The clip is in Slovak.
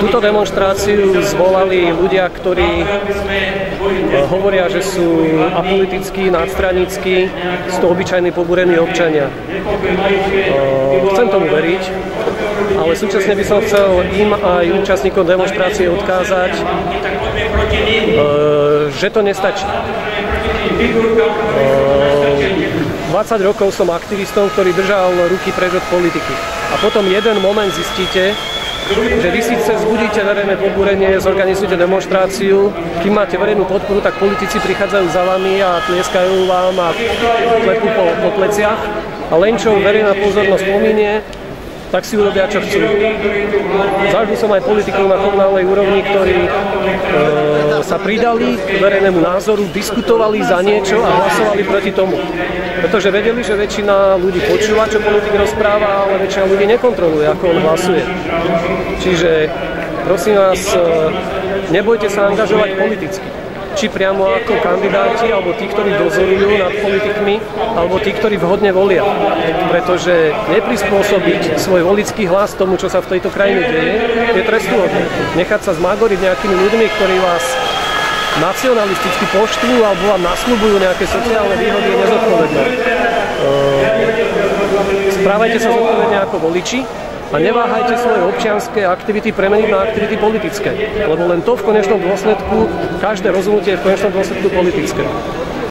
Túto demonštráciu zvolali ľudia, ktorí hovoria, že sú apolitickí, nadstranickí, sú to obyčajní pobúrení občania. Chcem tomu veriť, ale súčasne by som chcel im aj účastníkom demonštrácie odkázať, že to nestačí. 20 rokov som aktivistom, ktorý držal ruky preč od politiky. A potom jeden moment zistíte, že vy síce vzbudíte verejné pobúrenie, zorganizujete demonštráciu, kým máte verejnú podporu, tak politici prichádzajú za vami a tleskajú vám a klepú po pleciach. A len čo verejná pozornosť pominie, tak si urobia, čo chcú. Zažil som aj politikov na komunálnej úrovni, ktorí sa pridali k verejnému názoru, diskutovali za niečo a hlasovali proti tomu. Pretože vedeli, že väčšina ľudí počúva, čo politik rozpráva, ale väčšina ľudí nekontroluje, ako on hlasuje. Čiže, prosím vás, nebojte sa angažovať politicky. Či priamo ako kandidáti, alebo tí, ktorí dozorujú nad politikmi, alebo tí, ktorí vhodne volia. Pretože neprispôsobiť svoj volický hlas tomu, čo sa v tejto krajine deje, je trestuhodné. Nechať sa zmágoriť nejakými ľuďmi, ktorí vás nacionalisticky poštvú alebo vám nasľubujú nejaké sociálne výhody, je nezodpovedné. Správajte sa zodpovedne ako voliči a neváhajte svoje občianske aktivity premeniť na aktivity politické. Lebo len to v konečnom dôsledku, každé rozhodnutie je v konečnom dôsledku politické.